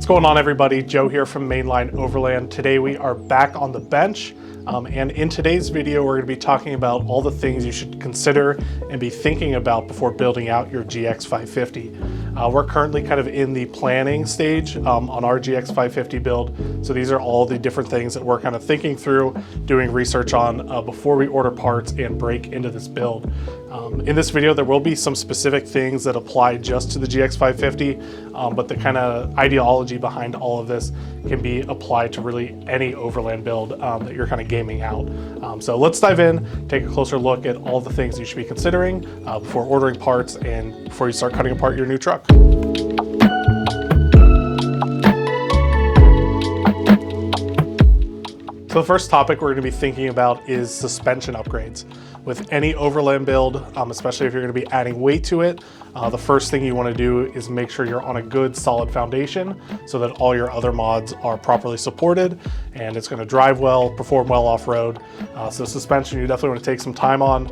What's going on, everybody? Joe here from Mainline Overland. Today we are back on the bench, and in today's video we're going to be talking about all the things you should consider and be thinking about before building out your GX550. We're currently kind of in the planning stage on our GX550 build, so these are all the different things that we're kind of thinking through, doing research on before we order parts and break into this build. In this video there will be some specific things that apply just to the GX550, but the kind of ideology behind all of this can be applied to really any Overland build that you're kind of gaming out. So let's dive in, take a closer look at all the things you should be considering before ordering parts and before you start cutting apart your new truck. So the first topic we're going to be thinking about is suspension upgrades. With any Overland build, especially if you're going to be adding weight to it, the first thing you want to do is make sure you're on a good solid foundation so that all your other mods are properly supported and it's going to drive well, perform well off-road. So suspension you definitely want to take some time on,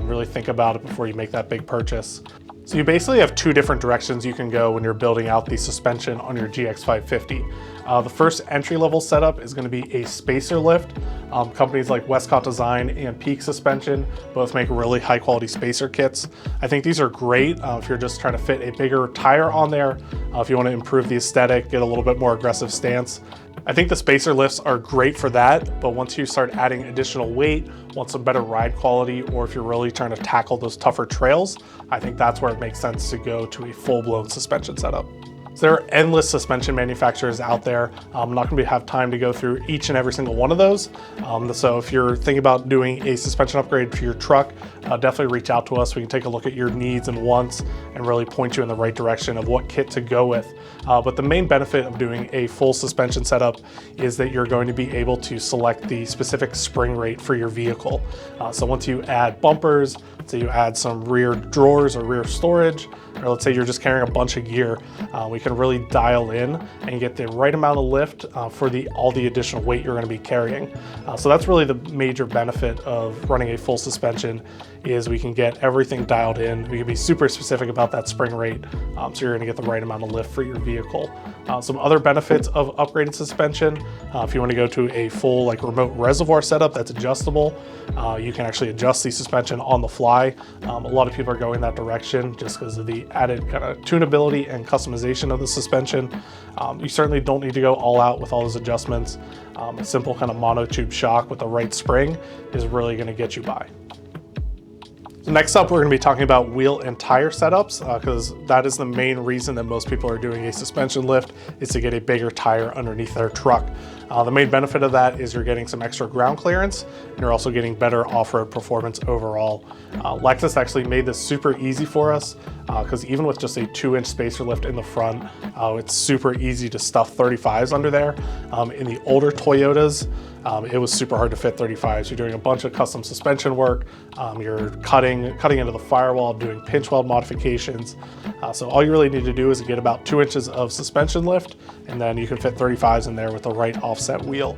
really think about it before you make that big purchase. So you basically have two different directions you can go when you're building out the suspension on your GX550. The first entry-level setup is going to be a spacer lift. Companies like Westcott Design and Peak Suspension both make really high-quality spacer kits. I think these are great if you're just trying to fit a bigger tire on there, if you want to improve the aesthetic, get a little bit more aggressive stance. I think the spacer lifts are great for that, but once you start adding additional weight, want some better ride quality, or if you're really trying to tackle those tougher trails, I think that's where it makes sense to go to a full-blown suspension setup. So there are endless suspension manufacturers out there. I'm not going to have time to go through each and every single one of those. So if you're thinking about doing a suspension upgrade for your truck, definitely reach out to us. We can take a look at your needs and wants and really point you in the right direction of what kit to go with. But the main benefit of doing a full suspension setup is that you're going to be able to select the specific spring rate for your vehicle. So once you add bumpers, so you add some rear drawers or rear storage, or let's say you're just carrying a bunch of gear, we can really dial in and get the right amount of lift for all the additional weight you're going to be carrying. So that's really the major benefit of running a full suspension, is we can get everything dialed in. We can be super specific about that spring rate, so you're going to get the right amount of lift for your vehicle. Some other benefits of upgraded suspension, if you want to go to a full remote reservoir setup that's adjustable, you can actually adjust the suspension on the fly. A lot of people are going that direction just because of the added kind of tunability and customization of the suspension. You certainly don't need to go all out with all those adjustments. A simple kind of monotube shock with the right spring is really going to get you by. So next up, we're going to be talking about wheel and tire setups, because that is the main reason that most people are doing a suspension lift, is to get a bigger tire underneath their truck. The main benefit of that is you're getting some extra ground clearance, and you're also getting better off-road performance overall. Lexus actually made this super easy for us, because even with just a 2-inch spacer lift in the front, it's super easy to stuff 35s under there. In the older Toyotas, it was super hard to fit 35s. You're doing a bunch of custom suspension work, you're cutting into the firewall, doing pinch weld modifications. So all you really need to do is get about 2 inches of suspension lift, and then you can fit 35s in there with the right offset wheel.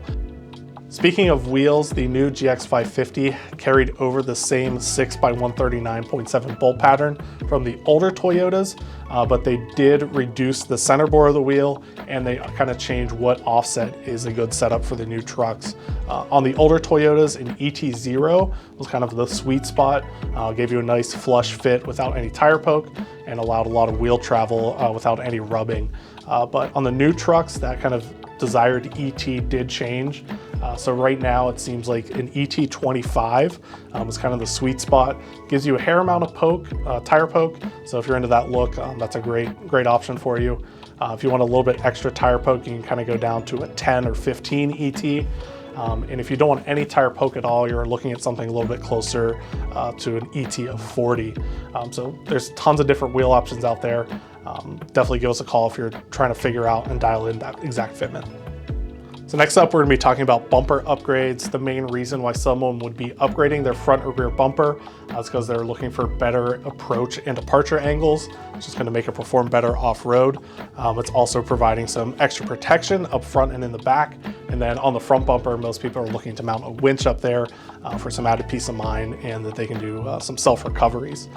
Speaking of wheels, the new GX550 carried over the same 6x139.7 bolt pattern from the older Toyotas, but they did reduce the center bore of the wheel, and they kind of changed what offset is a good setup for the new trucks. On the older Toyotas, an ET0 was kind of the sweet spot, gave you a nice flush fit without any tire poke, and allowed a lot of wheel travel without any rubbing. But on the new trucks, that kind of desired ET did change. So right now it seems like an ET25 is kind of the sweet spot. Gives you a hair amount of poke, tire poke. So if you're into that look, that's a great option for you. If you want a little bit extra tire poke, you can kind of go down to a 10 or 15 ET. And if you don't want any tire poke at all, you're looking at something a little bit closer to an ET of 40. So there's tons of different wheel options out there. Definitely give us a call if you're trying to figure out and dial in that exact fitment. So next up, we're going to be talking about bumper upgrades. The main reason why someone would be upgrading their front or rear bumper is because they're looking for better approach and departure angles, which is going to make it perform better off-road. It's also providing some extra protection up front and in the back, and And then on the front bumper, most people are looking to mount a winch up there for some added peace of mind, and that they can do some self-recoveries.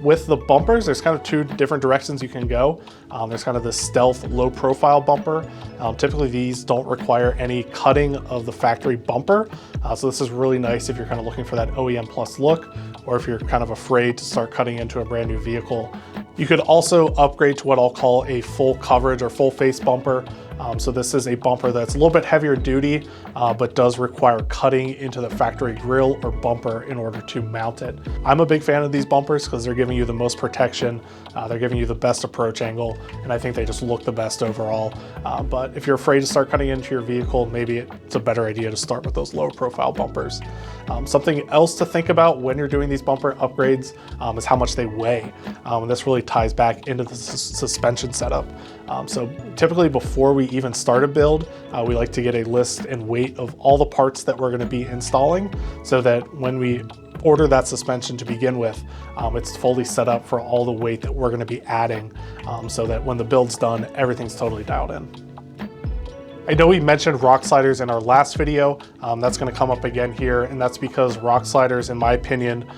With the bumpers, there's kind of two different directions you can go. There's kind of this stealth low profile bumper. Typically these don't require any cutting of the factory bumper. So this is really nice if you're kind of looking for that OEM plus look, or if you're kind of afraid to start cutting into a brand new vehicle. You could also upgrade to what I'll call a full coverage or full face bumper. So this is a bumper that's a little bit heavier duty, but does require cutting into the factory grille or bumper in order to mount it. I'm a big fan of these bumpers because they're giving you the most protection, they're giving you the best approach angle, and I think they just look the best overall. But if you're afraid to start cutting into your vehicle, maybe it's a better idea to start with those lower profile bumpers. Something else to think about when you're doing these bumper upgrades is how much they weigh. And this really ties back into the suspension setup. So typically before we even start a build, we like to get a list and weight of all the parts that we're going to be installing, so that when we order that suspension to begin with, it's fully set up for all the weight that we're going to be adding, so that when the build's done, everything's totally dialed in. I know we mentioned rock sliders in our last video. That's going to come up again here, and that's because rock sliders, in my opinion,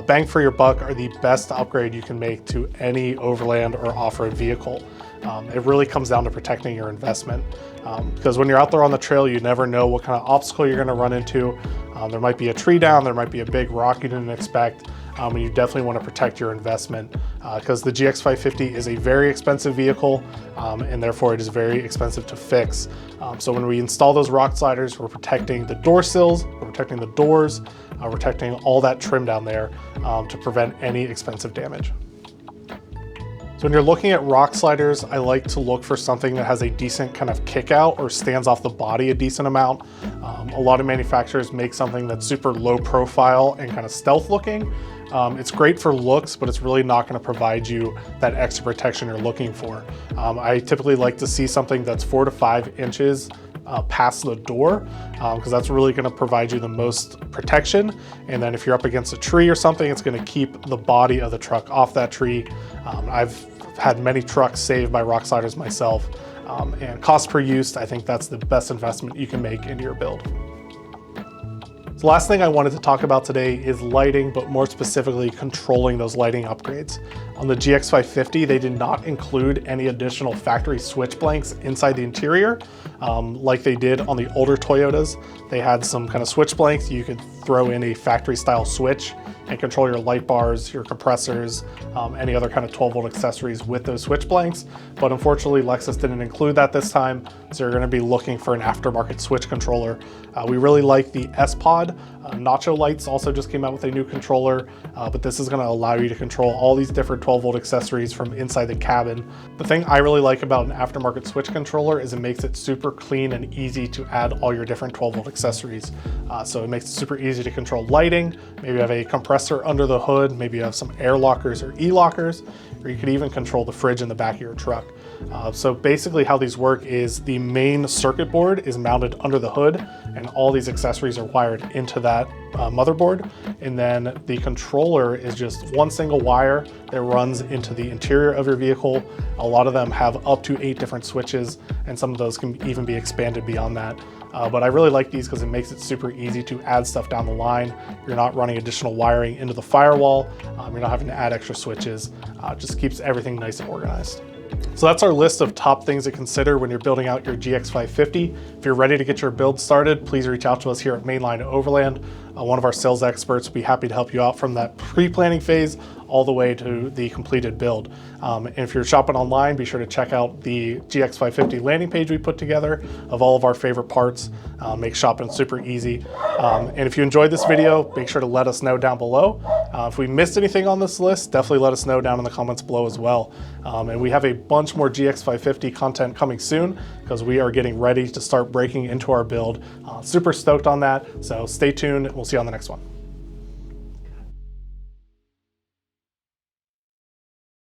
bang for your buck, are the best upgrade you can make to any overland or off-road vehicle. It really comes down to protecting your investment, because when you're out there on the trail, you never know what kind of obstacle you're going to run into. There might be a tree down, there might be a big rock you didn't expect, and you definitely want to protect your investment, because the GX550 is a very expensive vehicle, and therefore it is very expensive to fix. So when we install those rock sliders, we're protecting the door sills, we're protecting the doors, we're protecting all that trim down there to prevent any expensive damage. So when you're looking at rock sliders, I like to look for something that has a decent kind of kick out or stands off the body a decent amount. A lot of manufacturers make something that's super low profile and kind of stealth looking. It's great for looks, but it's really not going to provide you that extra protection you're looking for. I typically like to see something that's 4 to 5 inches past the door, because that's really going to provide you the most protection. And then if you're up against a tree or something, it's going to keep the body of the truck off that tree. I've had many trucks saved by rock sliders myself, and cost per use, I think that's the best investment you can make into your build. So the last thing I wanted to talk about today is lighting, but more specifically controlling those lighting upgrades. On the GX550, they did not include any additional factory switch blanks inside the interior, like they did on the older Toyotas. They had some kind of switch blanks. You could throw in a factory style switch and control your light bars, your compressors, any other kind of 12-volt accessories with those switch blanks. But unfortunately, Lexus didn't include that this time, so you're gonna be looking for an aftermarket switch controller. We really like the S-Pod. Nacho Lights also just came out with a new controller, but this is gonna allow you to control all these different 12-volt accessories from inside the cabin. The thing I really like about an aftermarket switch controller is it makes it super clean and easy to add all your different 12-volt accessories. So it makes it super easy to control lighting. Maybe you have a compressor under the hood, maybe you have some air lockers or e-lockers, or you could even control the fridge in the back of your truck. So basically how these work is the main circuit board is mounted under the hood, and all these accessories are wired into that motherboard. And then the controller is just one single wire that runs into the interior of your vehicle. A lot of them have up to 8 different switches, and some of those can even be expanded beyond that. But I really like these because it makes it super easy to add stuff down the line. You're not running additional wiring into the firewall. You're not having to add extra switches. Just keeps everything nice and organized. So that's our list of top things to consider when you're building out your GX550. If you're ready to get your build started, please reach out to us here at Mainline Overland. One of our sales experts will be happy to help you out from that pre-planning phase all the way to the completed build. And if you're shopping online, be sure to check out the GX550 landing page we put together of all of our favorite parts. Make shopping super easy. And if you enjoyed this video, make sure to let us know down below. If we missed anything on this list, definitely let us know down in the comments below as well. And we have a bunch more GX550 content coming soon because we are getting ready to start breaking into our build. Super stoked on that, so stay tuned. We'll see you on the next one.